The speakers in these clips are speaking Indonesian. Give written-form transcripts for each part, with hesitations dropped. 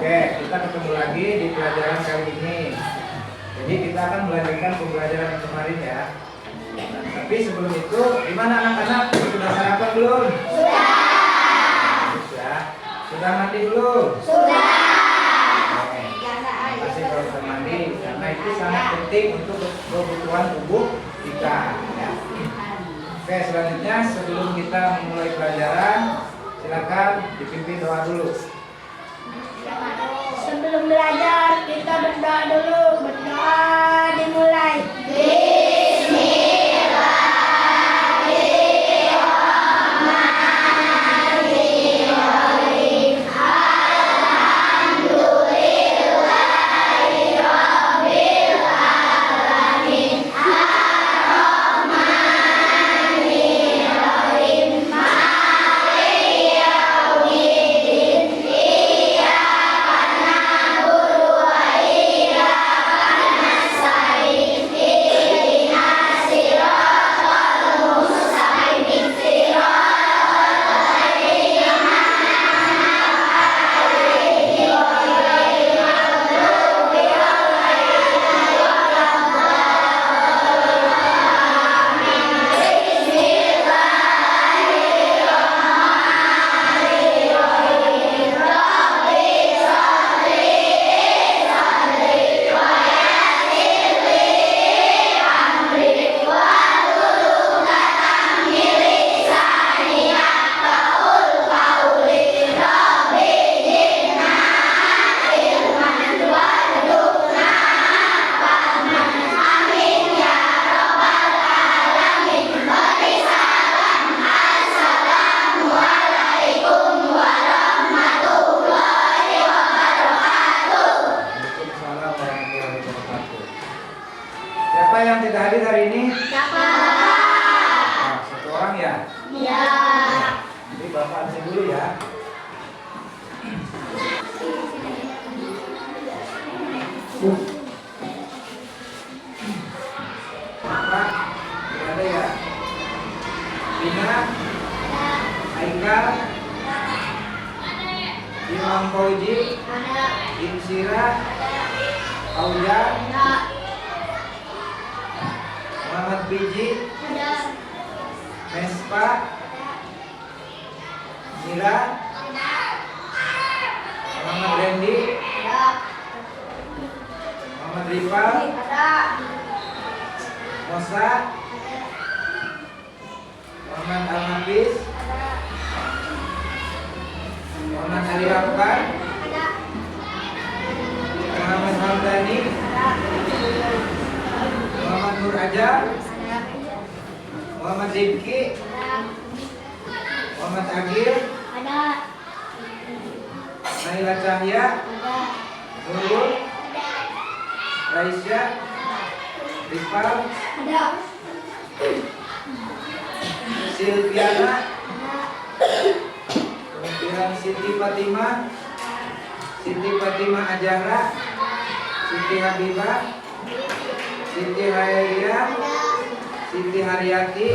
Oke, kita ketemu lagi di pelajaran kali ini. Jadi kita akan melanjutkan pembelajaran yang kemarin ya. Tapi sebelum itu, gimana anak-anak? Sudah sarapan belum? Sudah. Sudah mandi belum? Oke. Pasti kalau sudah mandi, karena itu sangat penting untuk kebutuhan tubuh kita. Ya. Oke, selanjutnya sebelum kita memulai pelajaran, silakan dipimpin doa dulu. Sebelum belajar kita berdoa dulu. Berdoa dimulai. Siapa yang tidak hadir hari ini? Siapa? Nah, satu orang ya? Iya. Jadi Bapak absen dulu ya. Bapak, tidak ada ya? Bina, Aikal, Imam Fauji, Ada. Insira, Aujan, Ada. Muhammad Biji, Ada. Mespa, Mira, Muhammad Randy, Ada. Muhammad Rifal, Ada. Mosa, Muhammad Al-Hafiz, Muhammad Ali Afkan, Ada. Muhammad Hamdani, Muhammad Nur Aja, Muhammad Rifki, Muhammad Agil, Ada. Naila Cahya, Ada. Nurul, Raisya, Rifal, Ada. Silviana, kemudian Siti Fatimah Ajara, Siti Habibah, Siti Hairiyah, Siti Haryati,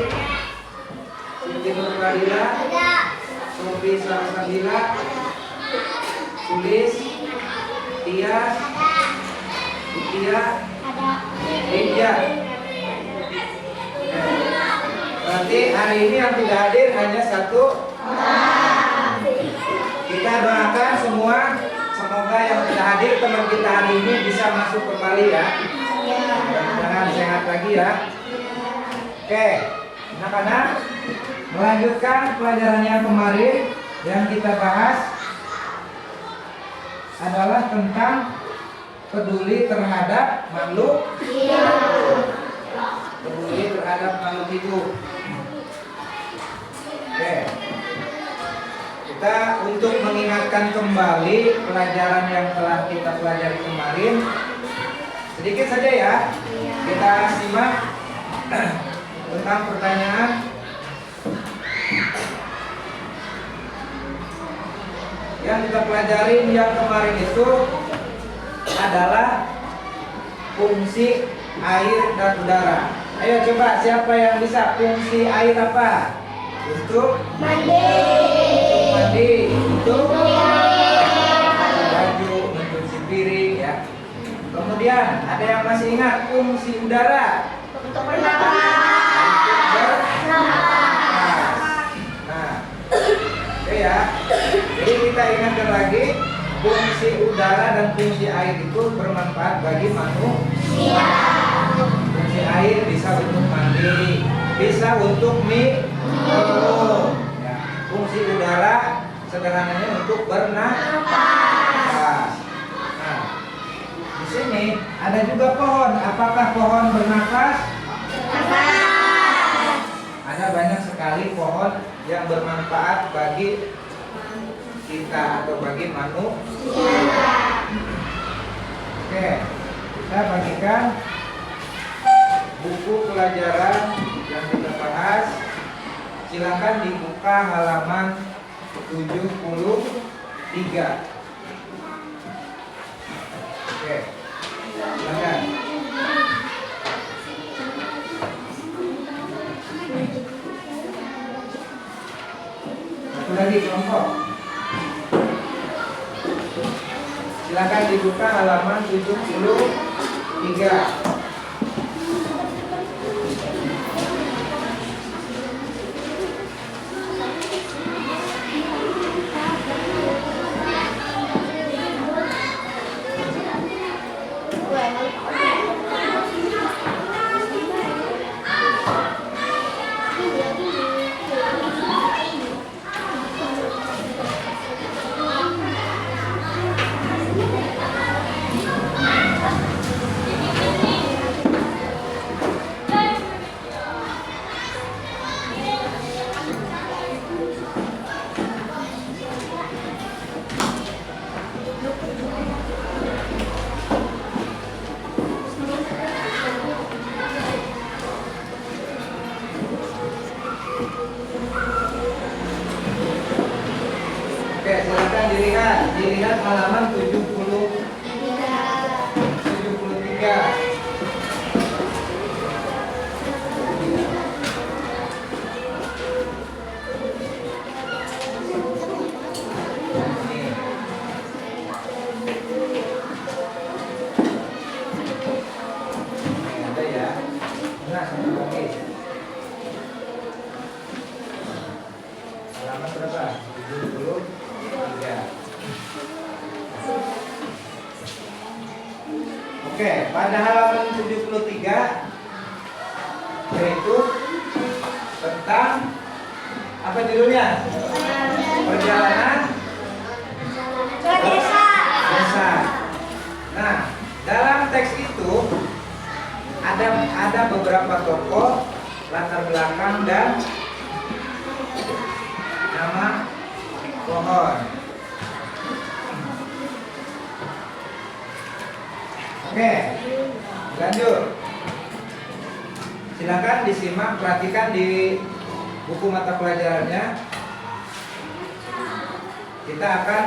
Siti Nurfadila, Ada. Sofi Salsabila, Sulis, Tias, Utia, Ada. Rinja. Berarti hari ini yang tidak hadir hanya satu. Kita doakan semua, semoga yang tidak hadir teman kita hari ini bisa masuk kembali ya. Mudah-mudahan sehat lagi ya. Oke, anak-anak, melanjutkan pelajaran yang kemarin yang kita bahas adalah tentang peduli terhadap makhluk hidup. Oke. Kita untuk mengingatkan kembali pelajaran yang telah kita pelajari kemarin, sedikit saja ya. Kita simak tentang pertanyaan yang kita pelajari yang kemarin itu adalah fungsi air dan udara. Ayo coba, siapa yang bisa? Fungsi air apa? Untuk Mandi. mandi, untuk baju Kemudian ada yang masih ingat fungsi udara? Untuk bernapas. Nah, oke ya. Jadi kita ingatkan lagi, fungsi udara dan fungsi air itu bermanfaat bagi manusia. Fungsi air bisa untuk mandi, bisa untuk minum. Ya. Fungsi udara sederhananya untuk bernapas. Nah, di sini ada juga pohon. Apakah pohon bernapas? Ada banyak sekali pohon yang bermanfaat bagi kita atau bagi manusia. Oke, kita bagikan buku pelajaran yang kita bahas. Silakan dibuka halaman 73. Oke, silakan. Satu lagi kelompok. Silakan dibuka halaman 73. Oke, silakan dilihat halaman 73. Ada ya. Nah, satu lagi. Halaman berapa? 73. Oke, pada halaman 73 yaitu tentang apa judulnya? Perjalanan Ke desa. desa. Nah, dalam teks itu ada beberapa tokoh, latar belakang dan nama pohon. Oke, lanjut. Silakan disimak, perhatikan di buku mata pelajarannya. Kita akan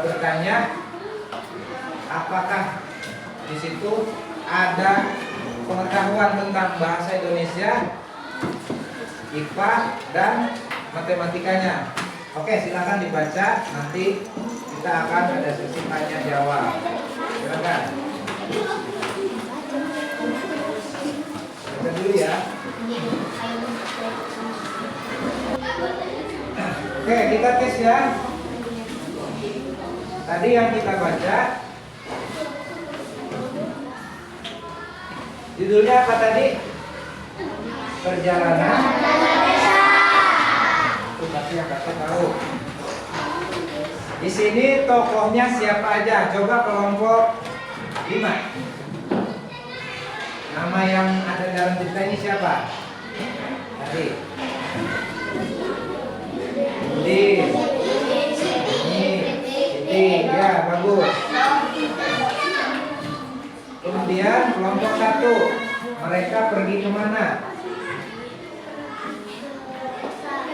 bertanya apakah di situ ada pengetahuan tentang bahasa Indonesia, IPA dan matematikanya. Oke, silakan dibaca. Nanti kita akan ada sesi tanya jawab. Silakan. Baca dulu ya. Oke, kita tes ya. Tadi yang kita baca judulnya apa tadi? Perjalanan desa. Itu pasti yang kakak tahu. Di sini tokohnya siapa aja? Coba kelompok 5. Nama yang ada dalam cerita ini siapa? Tadi. Udin. Ini. Siti. Ya, bagus. Kemudian kelompok 1. Mereka pergi kemana?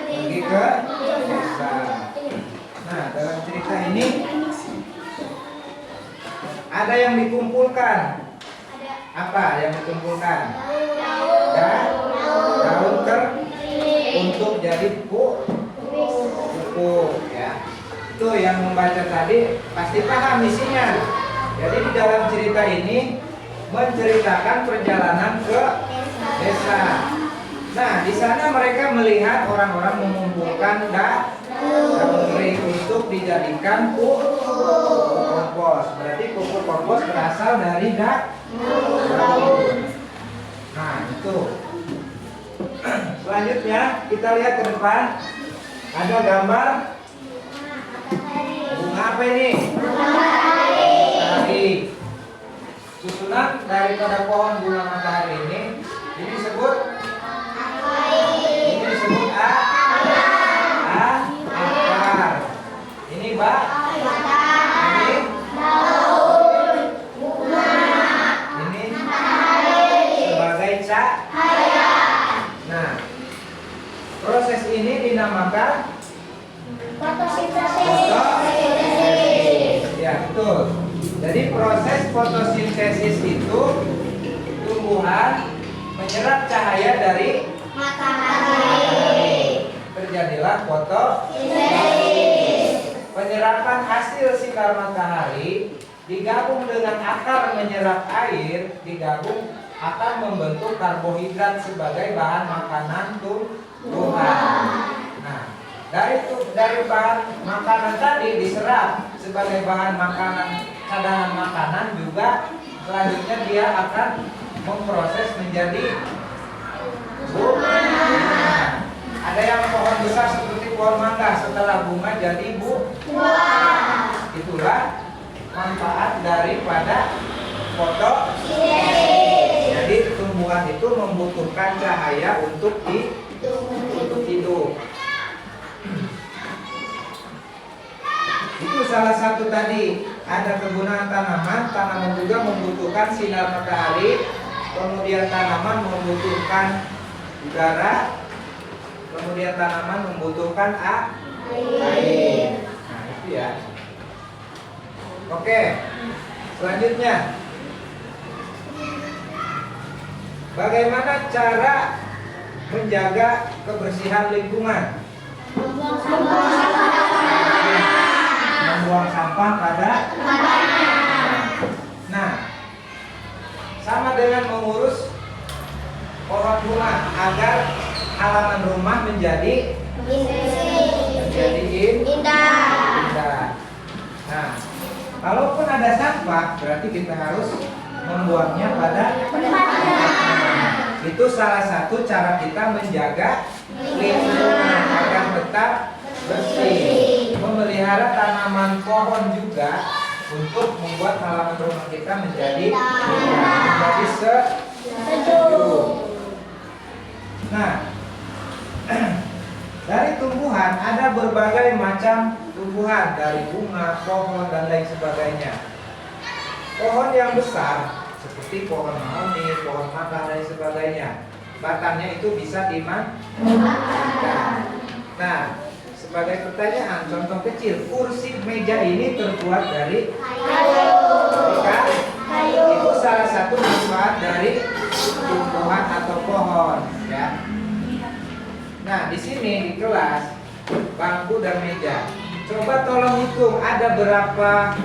Pergi ke desa. Nah, dalam cerita ini ada yang dikumpulkan. Apa yang dikumpulkan? Daun untuk jadi buku ya. Itu yang membaca tadi pasti paham isinya Jadi di dalam cerita ini menceritakan perjalanan ke desa. Nah, di sana mereka melihat orang-orang mengumpulkan daun untuk dijadikan pupuk kompos. Berarti pupuk kompos berasal dari daun. Nah, itu. Selanjutnya kita lihat ke depan. Ada gambar bunga apa ini? Matahari. Susunan daripada pohon bunga matahari ini disebut akar. Ini ini daun. Ini sebagai cahaya. Nah, proses ini dinamakan fotosintesis. Ya, betul. Jadi proses fotosintesis itu tumbuhan menyerap cahaya dari matahari. Terjadilah fotosintesis. Penyerapan hasil sinar matahari digabung dengan akar menyerap air, digabung akan membentuk karbohidrat sebagai bahan makanan tumbuhan. Nah, dari bahan makanan tadi diserap sebagai bahan makanan, cadangan makanan juga selanjutnya dia akan memproses menjadi bunga. Ada yang pohon besar seperti pohon mangga, setelah bunga jadi buah. Itulah manfaat daripada fotosintesis. Jadi tumbuhan itu membutuhkan cahaya untuk hidup. Itu salah satu tadi. Ada kegunaan tanaman juga membutuhkan sinar matahari, kemudian tanaman membutuhkan udara, kemudian tanaman membutuhkan air. Nah, itu ya. Oke, selanjutnya, bagaimana cara menjaga kebersihan lingkungan? Membuang sampah pada. Nah, sama dengan mengurus pohon bunga agar halaman rumah menjadi indah. Nah, kalaupun ada sampah, berarti kita harus membuangnya pada. Itu salah satu cara kita menjaga lingkungan agar tetap bersih. Memelihara tanaman pohon juga untuk membuat halaman rumah kita menjadi sejuk. Nah, dari tumbuhan ada berbagai macam tumbuhan, dari bunga, pohon dan lain sebagainya. Pohon yang besar seperti pohon mahoni, pohon mangga dan sebagainya, batangnya itu bisa dimanfaatkan. Nah, sebagai pertanyaan, contoh kecil, kursi meja ini terbuat dari kayu. Itu salah satu manfaat dari tumbuhan atau pohon, ya. Nah, di sini di kelas bangku dan meja. Coba tolong hitung ada berapa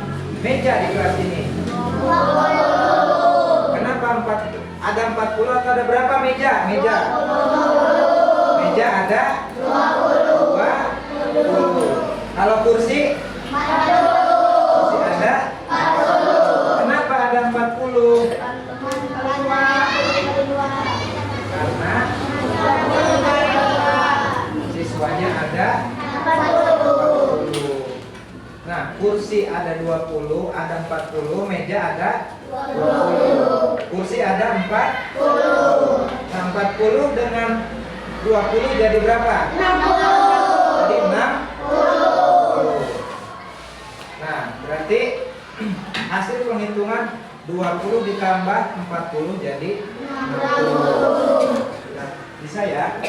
meja di kelas ini? 20. Kenapa 4? Ada 40 atau ada berapa meja? Meja ada 20. Kalau kursi? Kursi ada 40. Kenapa ada 40? Karena siswanya ada 40. Nah, kursi ada 20, ada 40, meja ada 20. Kursi ada 40. Nah, 40 dengan 20 jadi berapa? 60. Jadi 60. Nah, berarti hasil penghitungan 20 ditambah 40 jadi 60. Nah, bisa ya?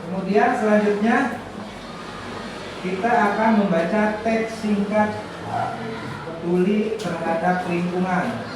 Kemudian selanjutnya kita akan membaca teks singkat peduli terhadap lingkungan.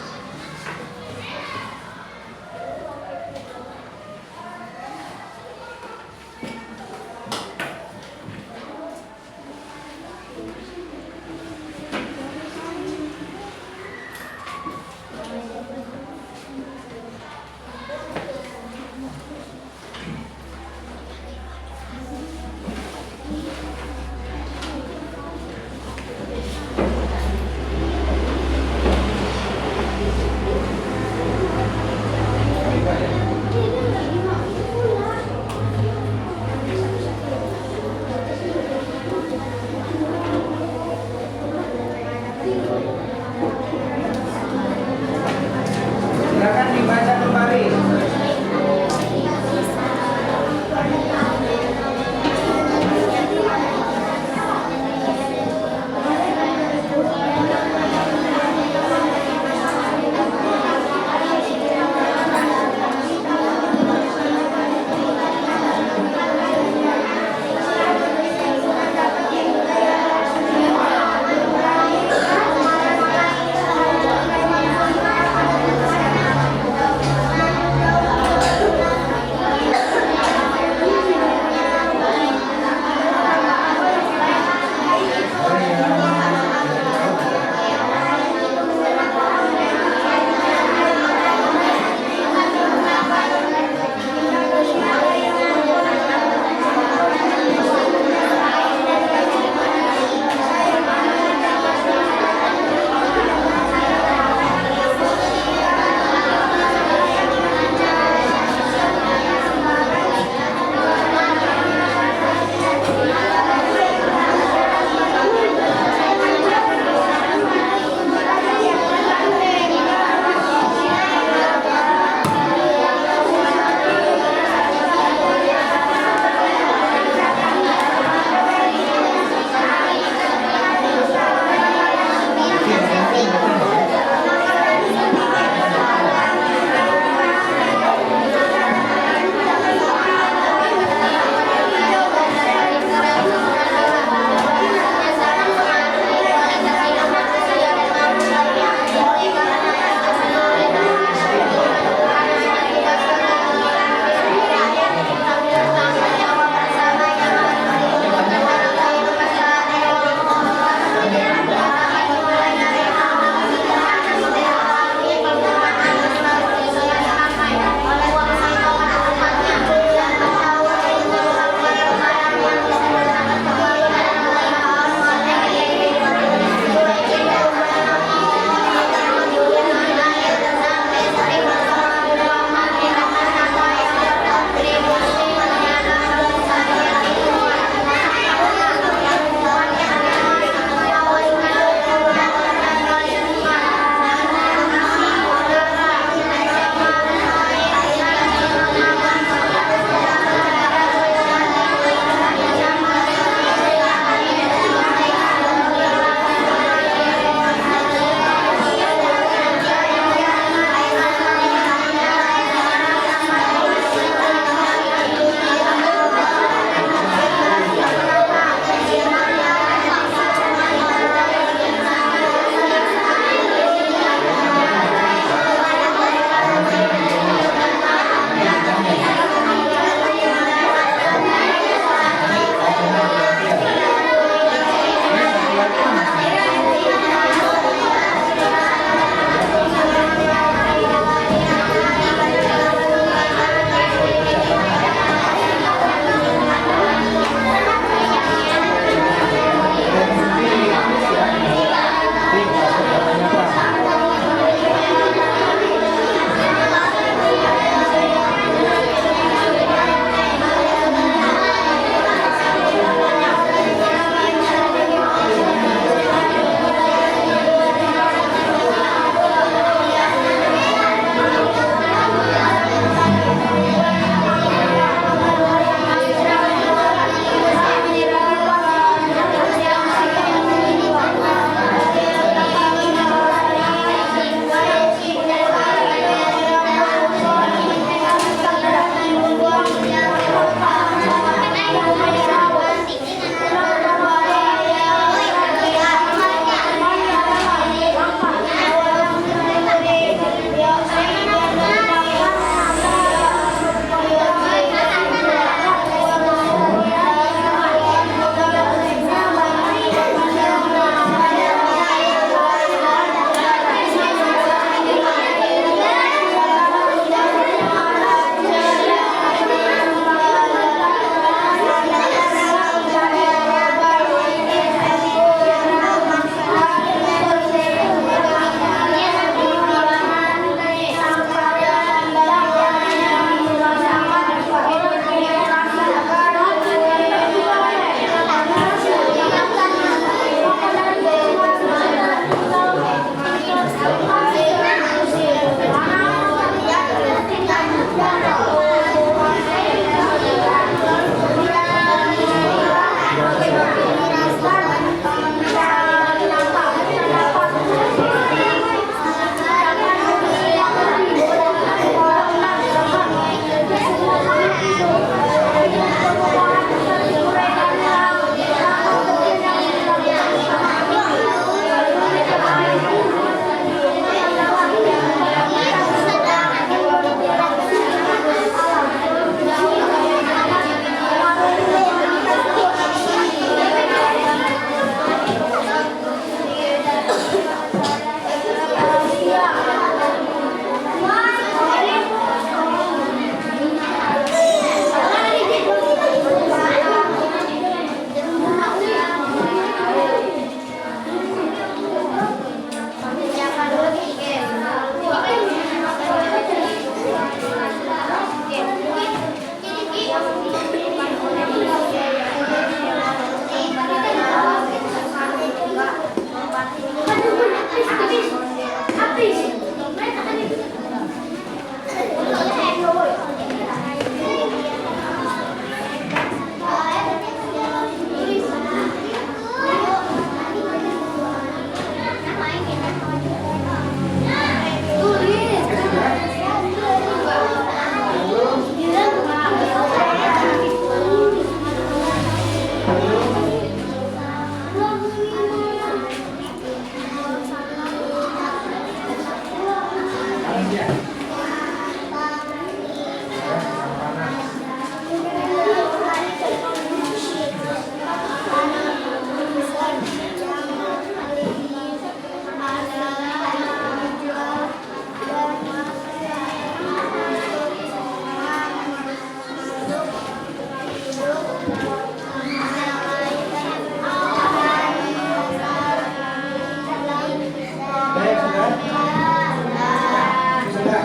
Sudah?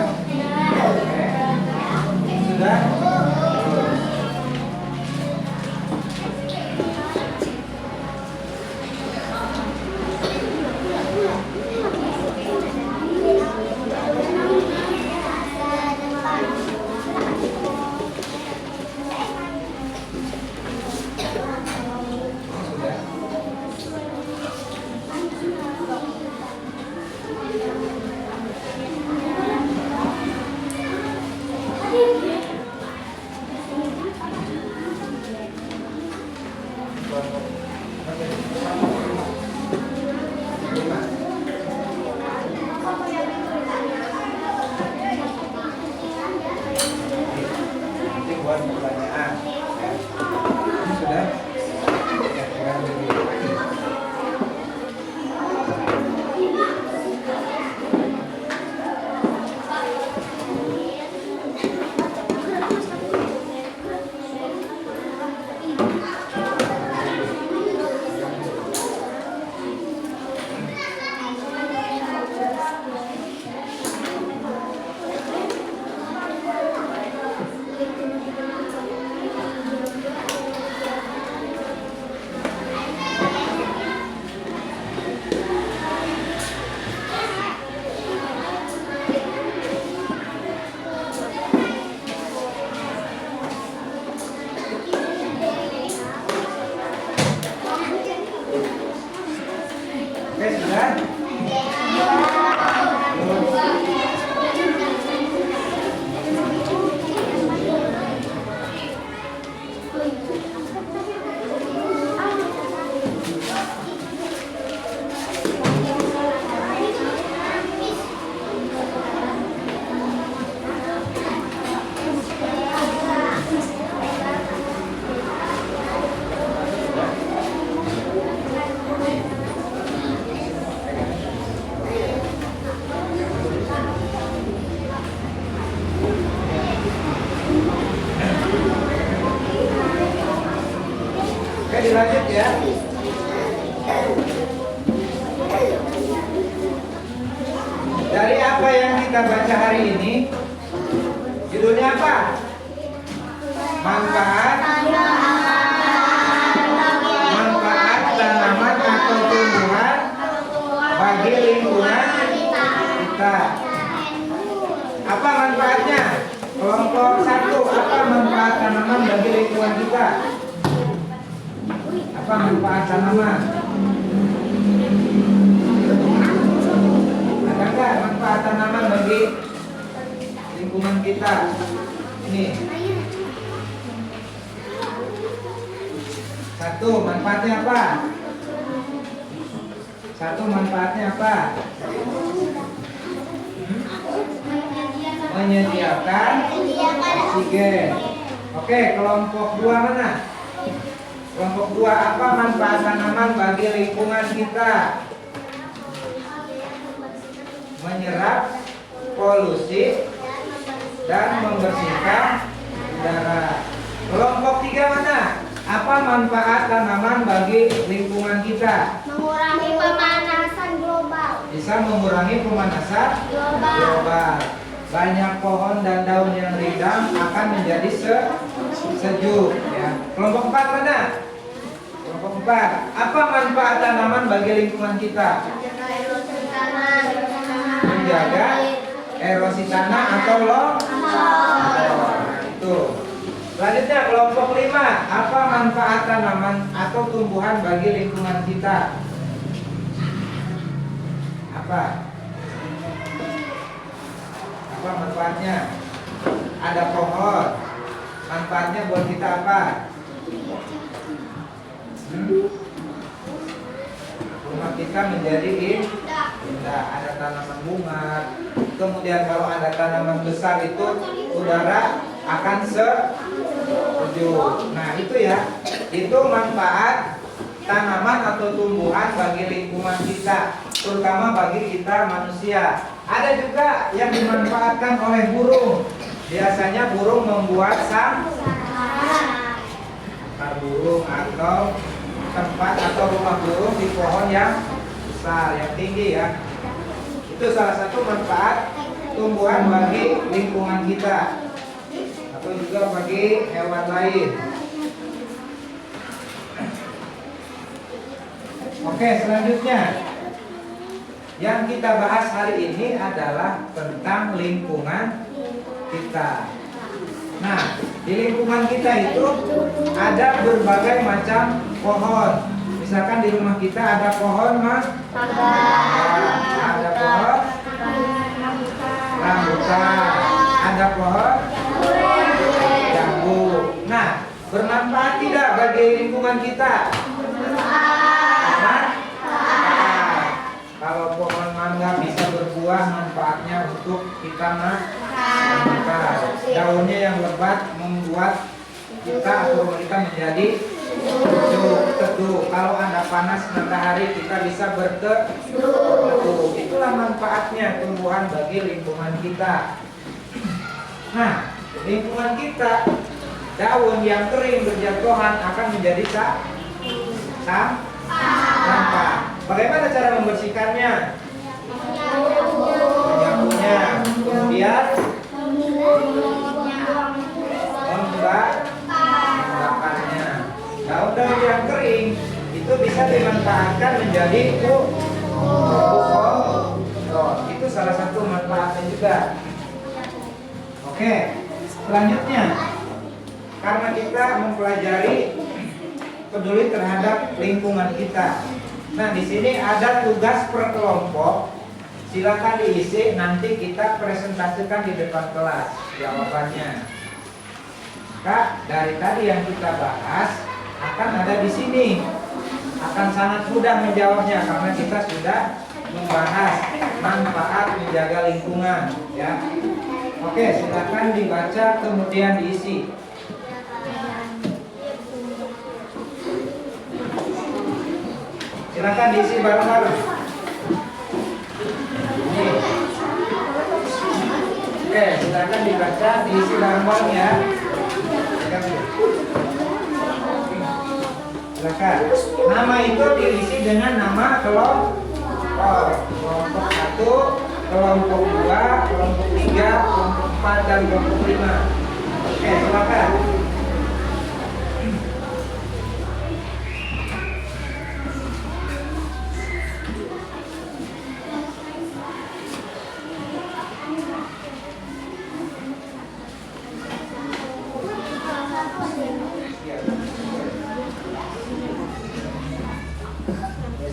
Oke. Sudah? Sudah? Lima. Ini buat pertanyaan. Ya. Ini sudah? Ya, pegang dulu. Oke, sudah? Oke, dilanjut ya. Dari apa yang kita baca hari ini, judulnya apa? Manfaat tanaman atau tumbuhan bagi lingkungan kita. Apa manfaatnya? Kelompok 1, apa manfaat tanaman bagi lingkungan kita? Apa manfaat tanaman? Ada nggak manfaat tanaman bagi lingkungan kita? Ini. 1, manfaatnya apa? 1, manfaatnya apa? Menyediakan oksigen. Oke, kelompok 2 mana? Kelompok 2, apa manfaat tanaman bagi lingkungan kita? Menyerap polusi dan membersihkan udara. Kelompok 3 mana? Apa manfaat tanaman bagi lingkungan kita? Mengurangi pemanasan global. Bisa mengurangi pemanasan global. Banyak pohon dan daun yang rindang akan menjadi sejuk. Ya. Kelompok 4 mana? Kelompok 4. Apa manfaat tanaman bagi lingkungan kita? Menjaga erosi tanah atau longsor. Nah, itu. Selanjutnya kelompok 5. Apa manfaat tanaman atau tumbuhan bagi lingkungan kita? Apa? Apa manfaatnya? Ada pohon. Manfaatnya buat kita apa? Rumah kita menjadi indah. Ada tanaman bunga. Kemudian kalau ada tanaman besar itu udara akan sejuk. Nah itu ya, itu manfaat tanaman atau tumbuhan bagi lingkungan kita, terutama bagi kita manusia. Ada juga yang dimanfaatkan oleh burung. Biasanya burung membuat sarang burung atau tempat atau rumah burung di pohon yang besar, yang tinggi ya. Itu salah satu manfaat tumbuhan bagi lingkungan kita atau juga bagi hewan lain. Oke, selanjutnya yang kita bahas hari ini adalah tentang lingkungan kita. Nah, di lingkungan kita itu ada berbagai macam pohon. Misalkan di rumah kita ada pohon ada pohon rambutan, ada pohon jambu. Nah, bermanfaat tidak bagi lingkungan kita? Bermanfaat. Kalau pohon mangga bisa berbuah, manfaatnya untuk kita makan. Daunnya yang lebat membuat kita atau kita menjadi teduh. Kalau ada panas matahari kita bisa berteduh. Itulah manfaatnya tumbuhan bagi lingkungan kita. Nah, lingkungan kita, daun yang kering berjatuhan akan menjadi sampah. Bagaimana cara membersihkannya? Menyapunya, kemudian membakarnya. Daun-daun yang kering itu bisa dimanfaatkan menjadi pupuk. Itu salah satu manfaatnya juga. Oke, selanjutnya karena kita mempelajari peduli terhadap lingkungan kita. Nah, di sini ada tugas per kelompok. Silakan diisi, nanti kita presentasikan di depan kelas jawabannya. Kak, dari tadi yang kita bahas akan ada di sini. Akan sangat mudah menjawabnya karena kita sudah membahas manfaat menjaga lingkungan, ya. Oke, silakan dibaca kemudian diisi. Silakan diisi bareng-bareng. Oke, silakan dibaca, diisi bareng-bareng ya. Silakan. Nama itu diisi dengan nama kelompok. Kelompok 1, kelompok 2, kelompok 3, kelompok 4, dan kelompok 5. Oke, silakan.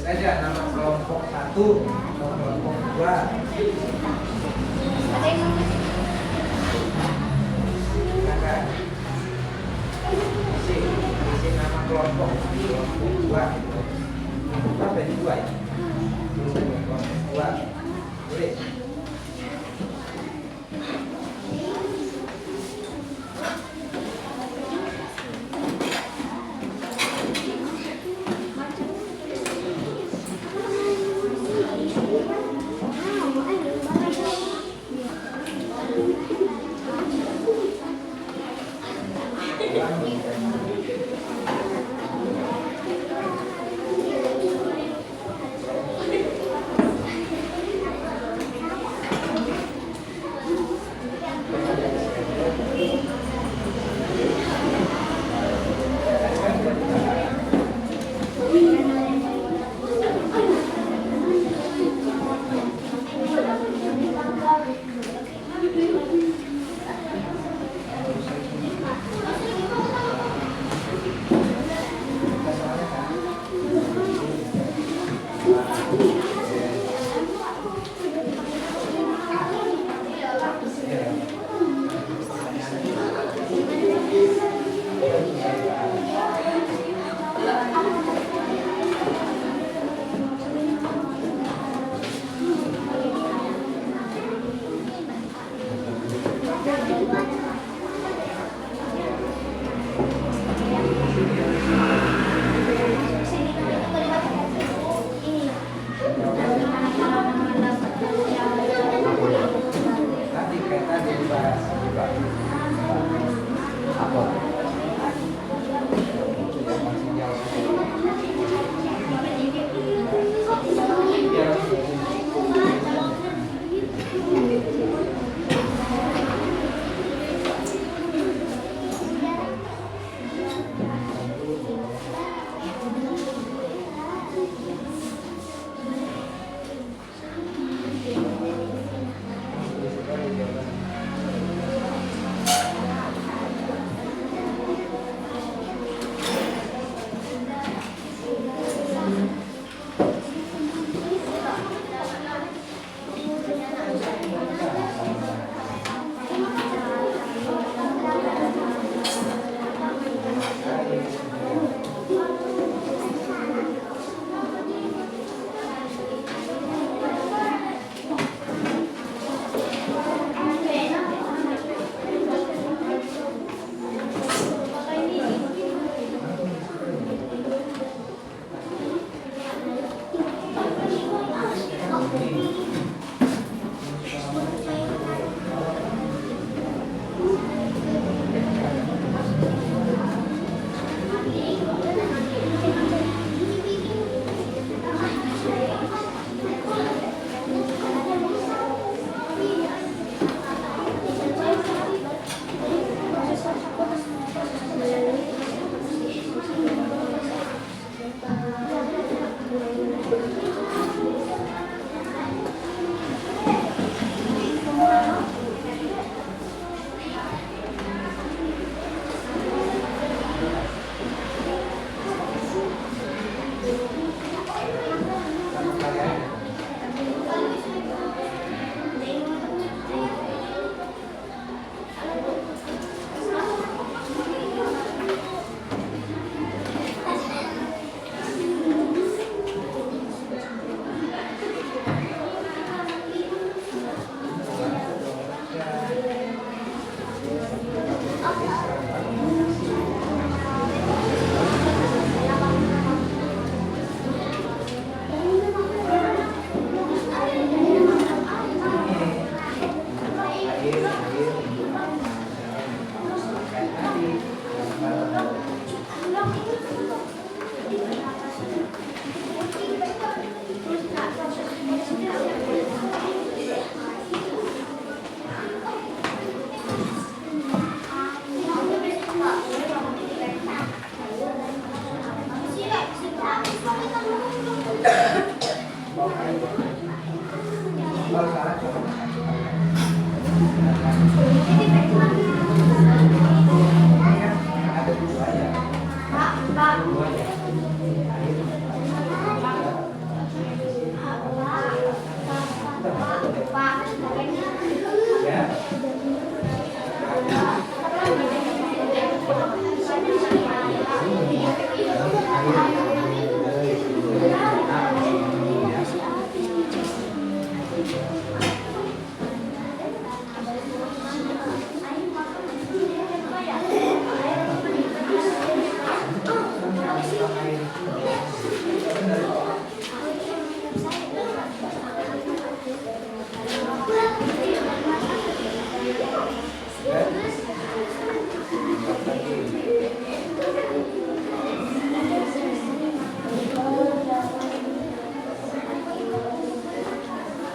Saja nama kelompok 1, kelompok 2. Silakan. Isi nama kelompok 2. Apa ini 2 ya? Kelompok 2. Boleh.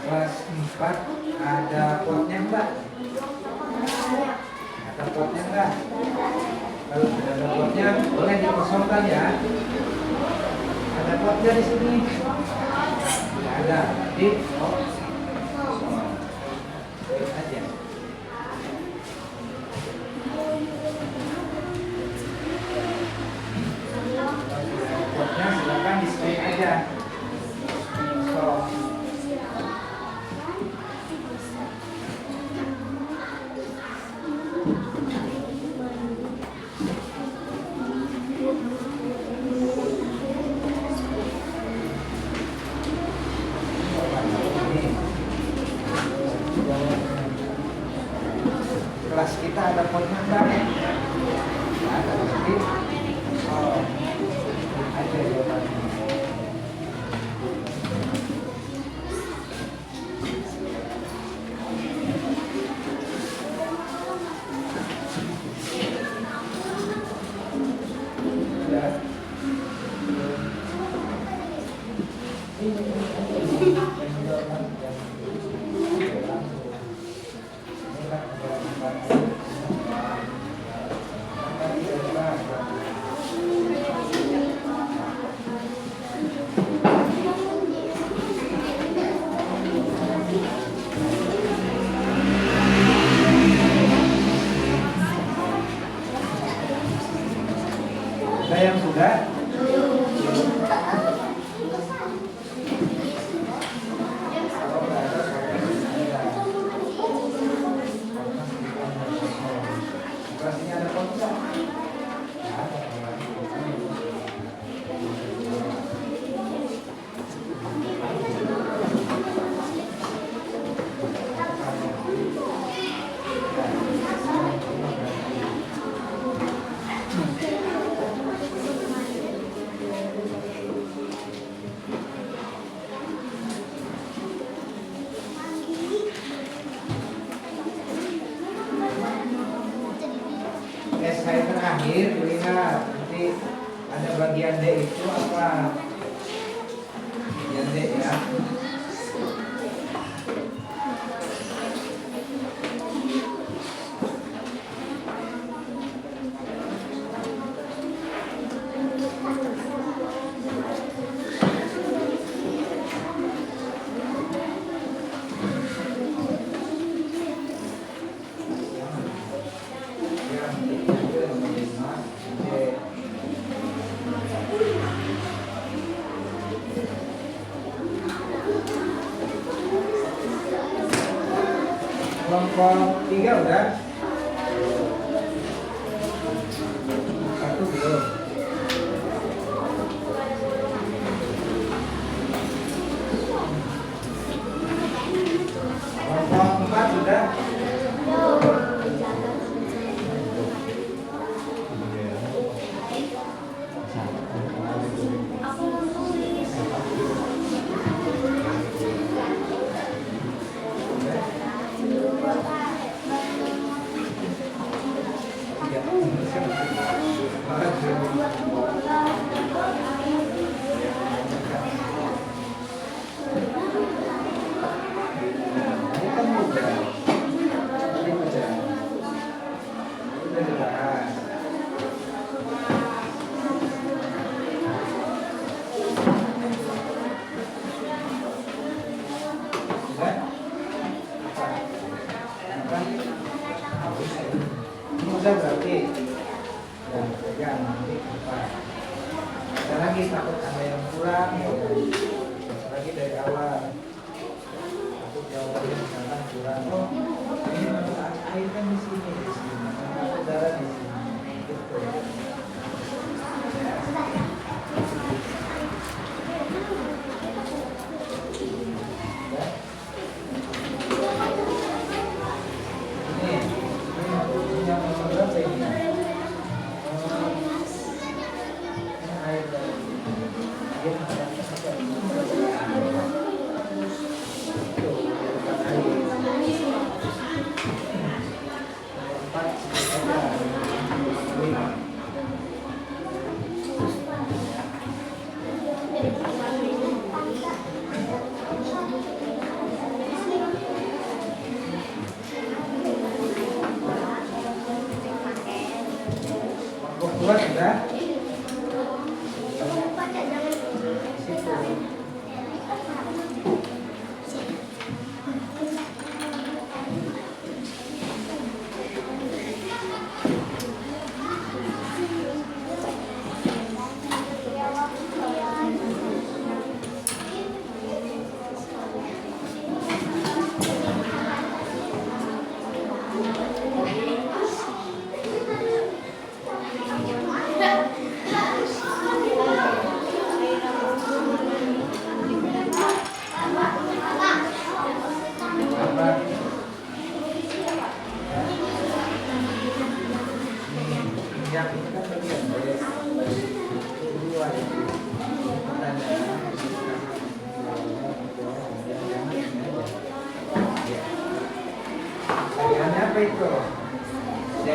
Kelas 4 ada potnya enggak? Ada potnya enggak? Kalau tidak ada potnya boleh dikosongkan ya. Ada potnya di sini? Tidak ada. Jadi kosong. Klik aja. Potnya silakan di-scan aja. Kosong. Kelas kita ada potnya enggak? Ada, jadi aja jawabannya. Ada yang sudah? terakhir lihat nanti ada bagian D itu apa? Bagian D ya. Kelompok 3 udah? Satu belum? Kelompok 4 sudah? Berarti ya nanti apa? Ada lagi takut ada yang kurang ya. Lagi dari awal takut jawabannya misalkan kurang. Oh ini masuk air kan di sini, masuk darah di sini. Gitu. Buat sudah? Bagiannya apa itu? D.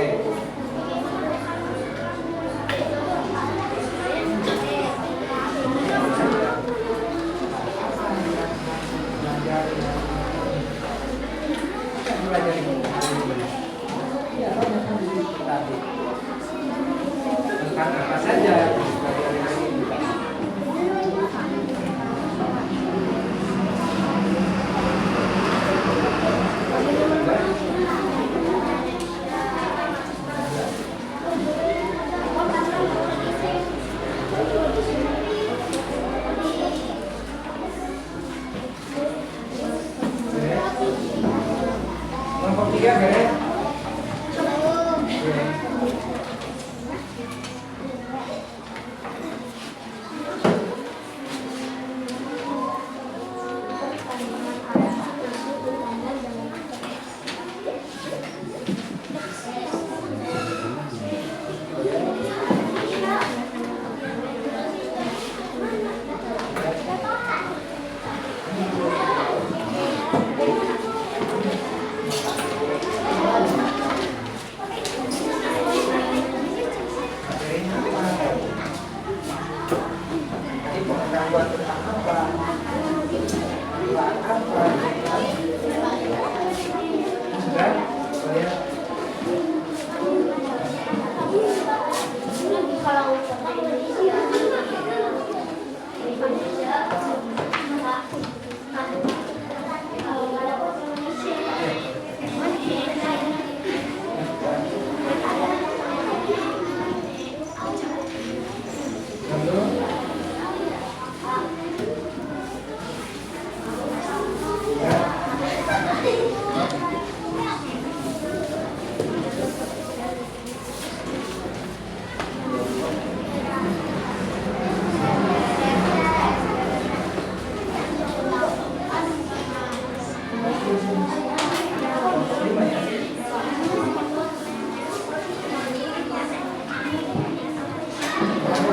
Belajar ini. Ya, tadi. Tentang apa saja? Kelompok 3 beres?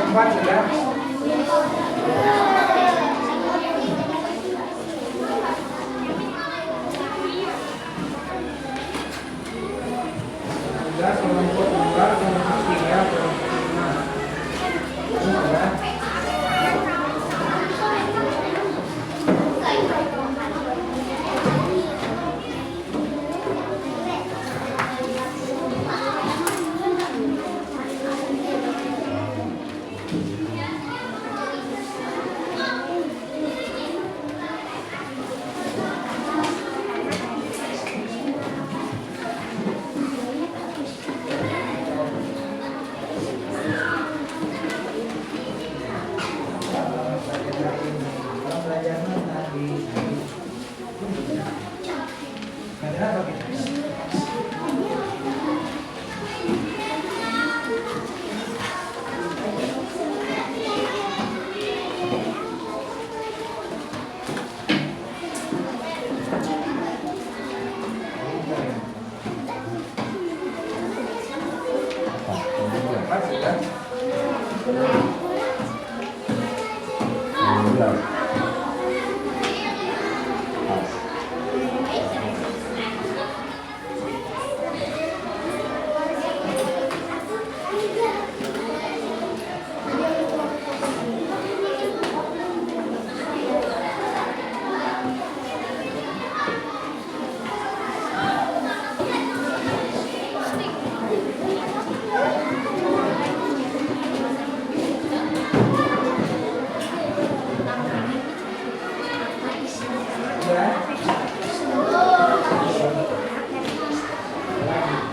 Empat sudah. Sudah kelompok 2, kelompok 3, kelompok 5. Sudah.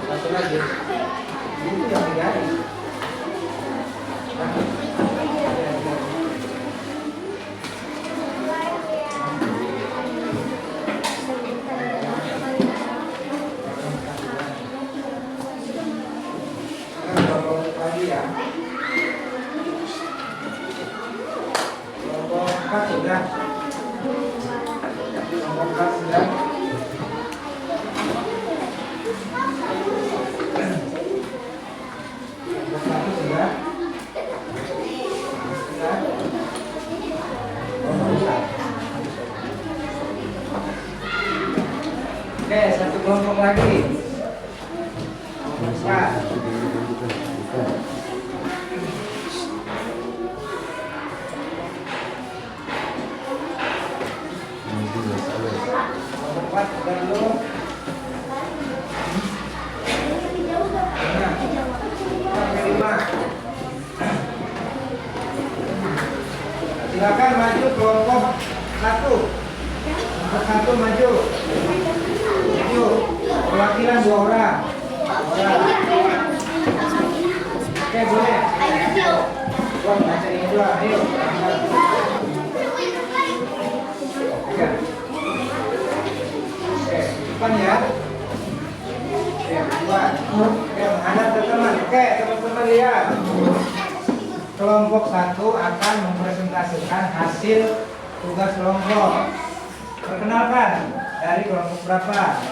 Satu lagi. Itu yang digaris. Lagi ya. Kelompok 4 sudah. Kelompok 4 sudah. Oke, satu kelompok lagi. Kelompok 4. Kelompok 4 sudah belum? Silakan maju kelompok 1. Kelompok 1 maju. Maju. Perwakilan 2 orang. Oke, boleh. Wah, baca ini dua. Ayo. Oke. Oke, depan ya. Oke, dua. Oke, menghadap ke teman. Oke, teman-teman lihat. Kelompok 1 akan mempresentasikan hasil tugas kelompok. Perkenalkan, dari kelompok berapa?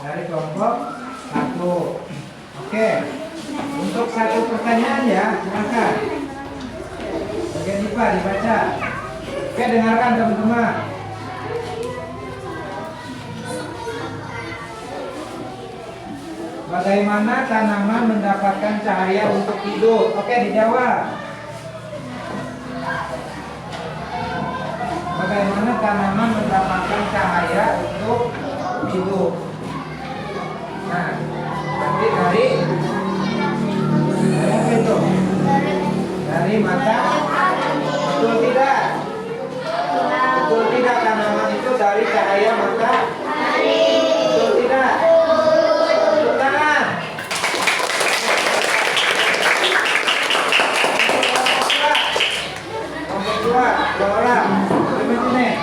Dari kelompok 1. Oke. Untuk satu pertanyaan ya, silakan. Bagian IPA dibaca. Oke, dengarkan teman-teman. Bagaimana tanaman mendapatkan cahaya untuk hidup? Oke, dijawab. Bagaimana tanaman mendapatkan cahaya untuk hidup? Nah, nanti dari apa itu? Dari mata. Betul tidak? Betul tidak tanaman itu dari cahaya mata? Betul tidak? Tepuk tangan. Kelompok 2, 2 orang. Bagaimana nih?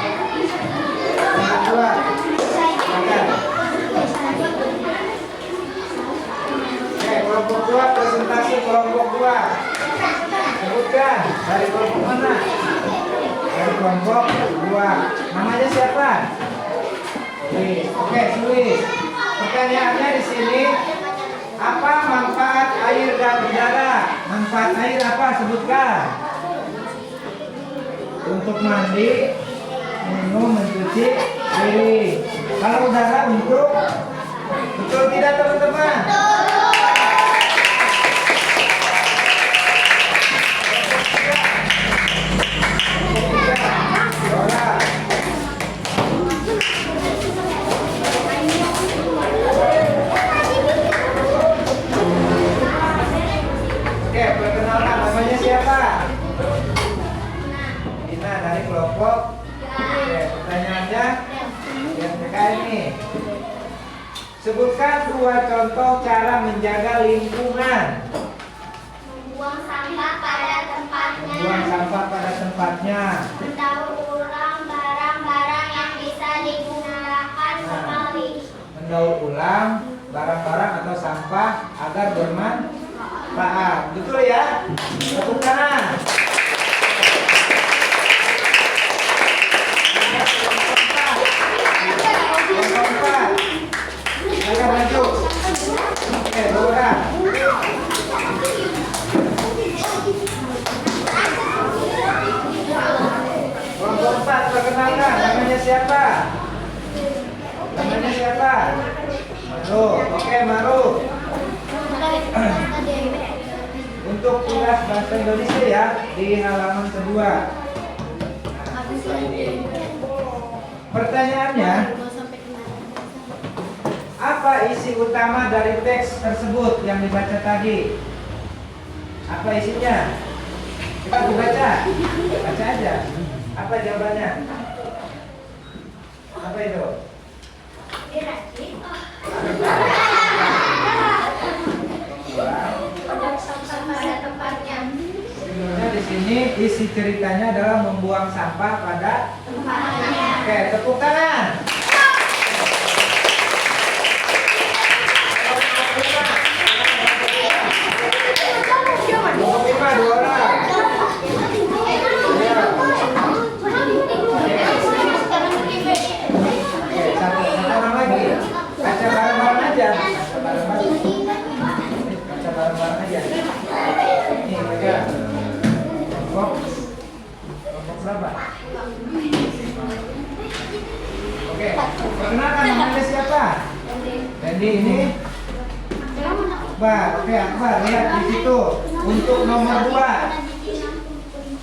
Kelompok 2. namanya siapa? Sulis. Oke, Sulis. Pertanyaannya di sini, apa manfaat air dan udara? Manfaat air apa? Sebutkan. Untuk mandi, minum, mencuci piring. Kalau udara untuk, betul tidak teman-teman? Oke, perkenalkan namanya siapa? Dina dari kelompok. Oke, pertanyaannya yang PKN ini. Sebutkan dua contoh cara menjaga lingkungan. Membuang sampah pada tempatnya. Membuang sampah pada tempatnya. Mendaur ulang barang-barang yang bisa digunakan kembali. Mendaur ulang barang-barang atau sampah agar bermanfaat. Betul ya? Tepuk tangan. Kelompok 4. Silakan maju. Oke, Dora. Kelompok 4, perkenalkan namanya siapa? Namanya siapa? Maru. Oke, Maru. Untuk tugas bahasa Indonesia ya di halaman kedua. Pertanyaannya, apa isi utama dari teks tersebut yang dibaca tadi? Apa isinya? Kita baca. Baca aja. Apa jawabannya? Apa itu? Pada tempatnya. Sebenarnya di sini isi ceritanya adalah membuang sampah pada Tempatnya. Oke, tepuk tangan. Kelompok 5, 2 orang. Ya. Oke, satu orang lagi. Baca bareng-bareng aja. Baca bareng-bareng. Baca bareng-bareng aja. Nih, baca. Kelompok berapa? Oke, perkenalkan namanya siapa? Randy ini. Akbar, oke Akbar, lihat di situ. Untuk nomor 2,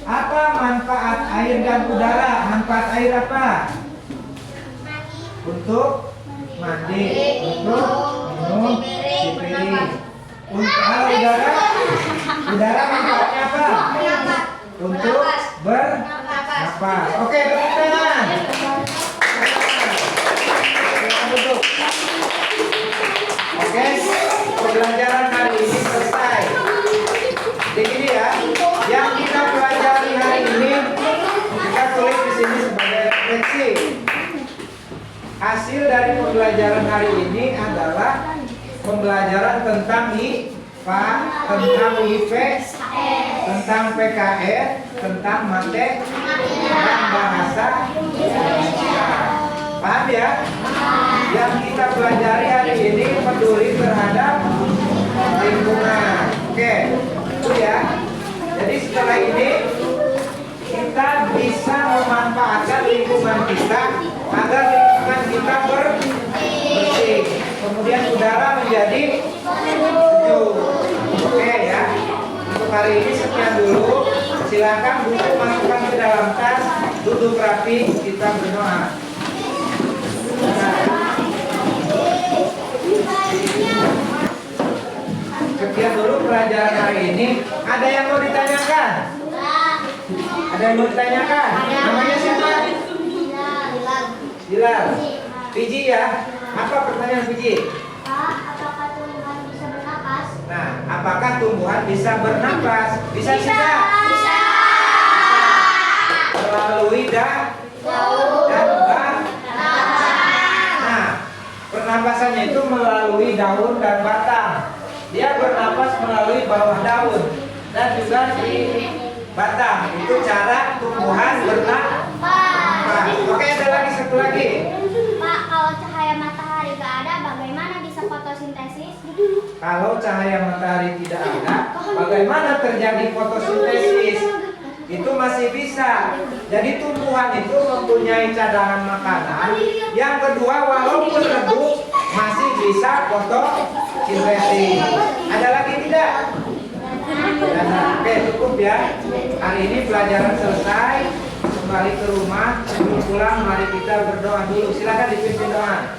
apa manfaat air dan udara? Manfaat air apa? Untuk mandi, untuk minum, cuci piring. Untuk udara, udara manfaatnya apa? Untuk bernapas. Oke, tepuk tangan. Duduk. Oke, pembelajaran hari ini selesai. Jadi ya, yang kita pelajari hari ini kita tulis di sini sebagai refleksi. Hasil dari pembelajaran hari ini adalah pembelajaran tentang IPA, tentang IP, tentang PKN, tentang matematika dan bahasa Indonesia. Paham ya? Yang kita pelajari hari ini peduli terhadap lingkungan. Oke, itu ya. Jadi setelah ini kita bisa memanfaatkan lingkungan kita agar lingkungan kita bersih. Kemudian udara menjadi sejuk. Oke ya. Untuk hari ini sekian dulu. Silakan buku masukkan ke dalam tas, duduk rapi, kita berdoa. Sekian dulu pelajaran hari ini. Ada yang mau ditanyakan? Ada yang mau ditanyakan? Namanya siapa? Bilal. Piji ya. Apa pertanyaan Piji? Apakah tumbuhan bisa bernapas? Nah, apakah tumbuhan bisa bernapas? Bisa tidak? Bisa. Melalui daun dan batang. Nah, pernapasannya itu melalui daun dan batang. Dia bernapas melalui bawah daun dan juga di batang. Itu cara tumbuhan bernapas. Oke, ada lagi satu lagi. Pak, kalau cahaya matahari gak ada, bagaimana bisa fotosintesis? Kalau cahaya matahari tidak ada, bagaimana terjadi fotosintesis? Itu masih bisa. Jadi tumbuhan itu mempunyai cadangan makanan. Yang kedua, walaupun redup masih bisa fotosintesis. Ada lagi tidak? Oke, cukup ya. Hari ini pelajaran selesai. Kembali ke rumah. Sebelum pulang, mari kita berdoa dulu. Silakan dipimpin doa.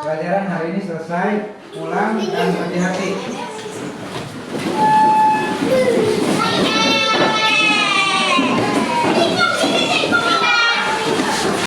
Pelajaran hari ini selesai. Pulang dan hati-hati.